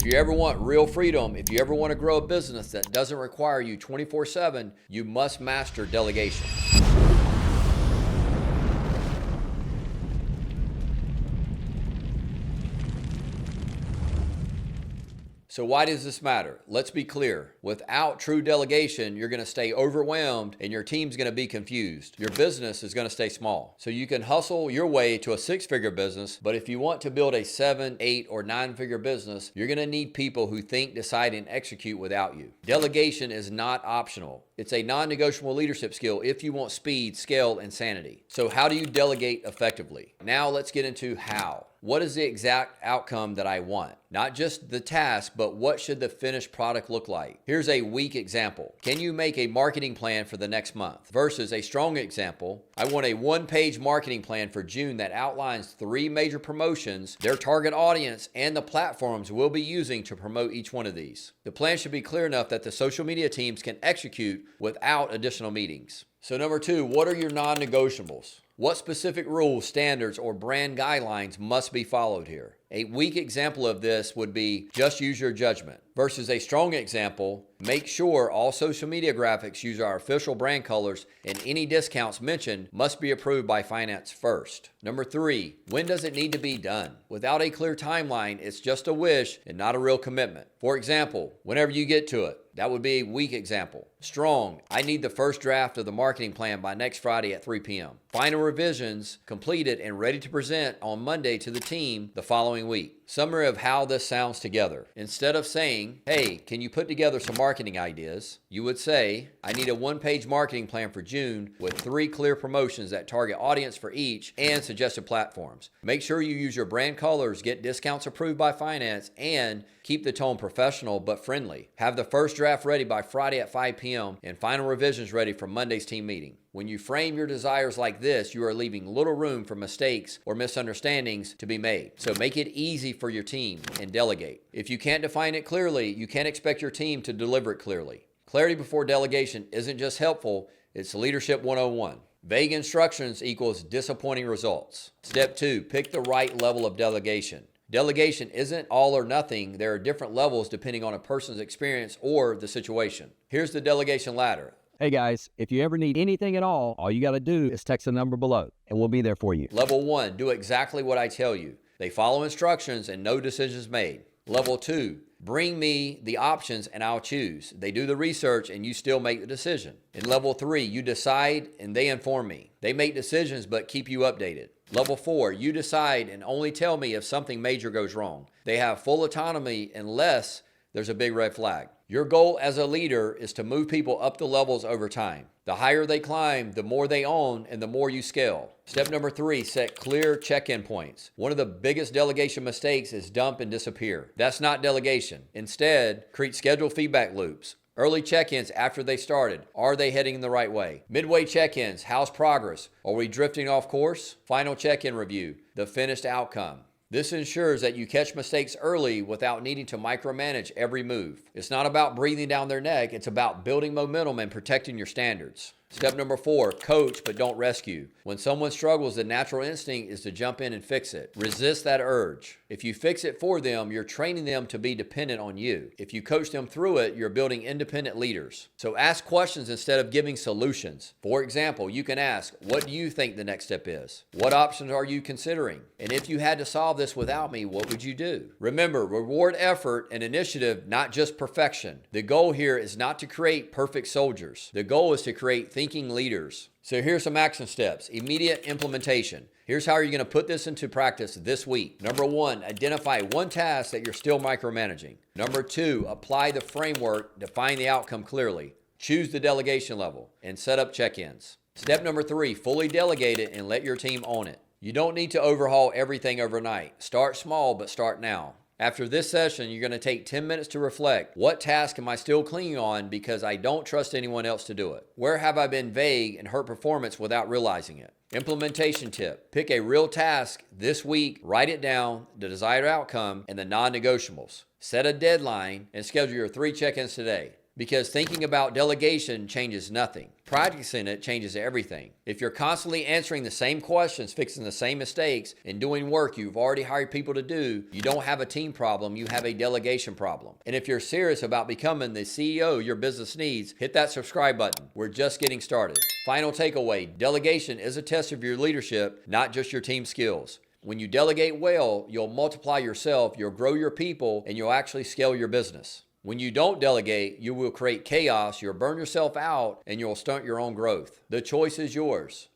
you ever want real freedom, if you ever want to grow a business that doesn't require you 24/7, you must master delegation. So why does this matter? Let's be clear. Without true delegation, you're going to stay overwhelmed and your team's going to be confused. Your business is going to stay small. So you can hustle your way to a 6-figure business, but if you want to build a 7, 8, or 9-figure business, you're going to need people who think, decide, and execute without you. Delegation is not optional. It's a non-negotiable leadership skill if you want speed, scale, and sanity. So how do you delegate effectively? Now let's get into how. What is the exact outcome that I want? Not just the task, but what should the finished product look like? Here's a weak example. Can you make a marketing plan for the next month? Versus a strong example, I want a 1-page marketing plan for June that outlines 3 major promotions, their target audience, and the platforms we'll be using to promote each one of these. The plan should be clear enough that the social media teams can execute without additional meetings. So number 2, what are your non-negotiables? What specific rules, standards, or brand guidelines must be followed here? A weak example of this would be just use your judgment. Versus a strong example, make sure all social media graphics use our official brand colors and any discounts mentioned must be approved by finance first. Number 3, when does it need to be done? Without a clear timeline, it's just a wish and not a real commitment. For example, whenever you get to it. That would be a weak example. Strong, I need the first draft of the marketing plan by next Friday at 3 p.m. Final revisions completed and ready to present on Monday to the team the following week. Summary of how this sounds together. Instead of saying, hey, can you put together some marketing ideas? You would say, I need a 1-page marketing plan for June with 3 clear promotions that target audience for each and suggested platforms. Make sure you use your brand colors, get discounts approved by finance, and keep the tone professional but friendly. Have the first draft ready by Friday at 5 p.m. and final revisions ready for Monday's team meeting. When you frame your desires like this, you are leaving little room for mistakes or misunderstandings to be made. So make it easy for your team and delegate. If you can't define it clearly, you can't expect your team to deliver it clearly. Clarity before delegation isn't just helpful, it's leadership 101. Vague instructions equals disappointing results. Step 2, pick the right level of delegation. Delegation isn't all or nothing. There are different levels depending on a person's experience or the situation. Here's the delegation ladder. Hey guys, if you ever need anything at all you got to do is text the number below and we'll be there for you. Level 1, do exactly what I tell you. They follow instructions and no decisions made. Level 2, bring me the options and I'll choose. They do the research and you still make the decision. In level 3, you decide and they inform me. They make decisions but keep you updated. Level 4, you decide and only tell me if something major goes wrong. They have full autonomy unless there's a big red flag. Your goal as a leader is to move people up the levels over time. The higher they climb, the more they own and the more you scale. Step number 3, set clear check-in points. One of the biggest delegation mistakes is dump and disappear. That's not delegation. Instead, create scheduled feedback loops. Early check-ins after they started. Are they heading in the right way? Midway check-ins. How's progress? Are we drifting off course? Final check-in review. The finished outcome. This ensures that you catch mistakes early without needing to micromanage every move. It's not about breathing down their neck. It's about building momentum and protecting your standards. Step number 4, coach but don't rescue. When someone struggles, the natural instinct is to jump in and fix it. Resist that urge. If you fix it for them, you're training them to be dependent on you. If you coach them through it, you're building independent leaders. So ask questions instead of giving solutions. For example, you can ask, what do you think the next step is? What options are you considering? And if you had to solve this without me, what would you do? Remember, reward effort and initiative, not just perfection. The goal here is not to create perfect soldiers. The goal is to create thinking leaders. So here's some action steps. Immediate implementation. Here's how you're going to put this into practice this week. Number 1, identify one task that you're still micromanaging. Number 2, apply the framework, define the outcome clearly. Choose the delegation level and set up check-ins. Step number 3, fully delegate it and let your team own it. You don't need to overhaul everything overnight. Start small, but start now. After this session, you're going to take 10 minutes to reflect. What task am I still clinging on because I don't trust anyone else to do it? Where have I been vague and hurt performance without realizing it? Implementation tip. Pick a real task this week, write it down, the desired outcome, and the non-negotiables. Set a deadline and schedule your 3 check-ins today. Because thinking about delegation changes nothing. Practicing it changes everything. If you're constantly answering the same questions, fixing the same mistakes, and doing work you've already hired people to do, you don't have a team problem, you have a delegation problem. And if you're serious about becoming the CEO your business needs, hit that subscribe button. We're just getting started. Final takeaway, delegation is a test of your leadership, not just your team skills. When you delegate well, you'll multiply yourself, you'll grow your people, and you'll actually scale your business. When you don't delegate, you will create chaos, you'll burn yourself out, and you'll stunt your own growth. The choice is yours.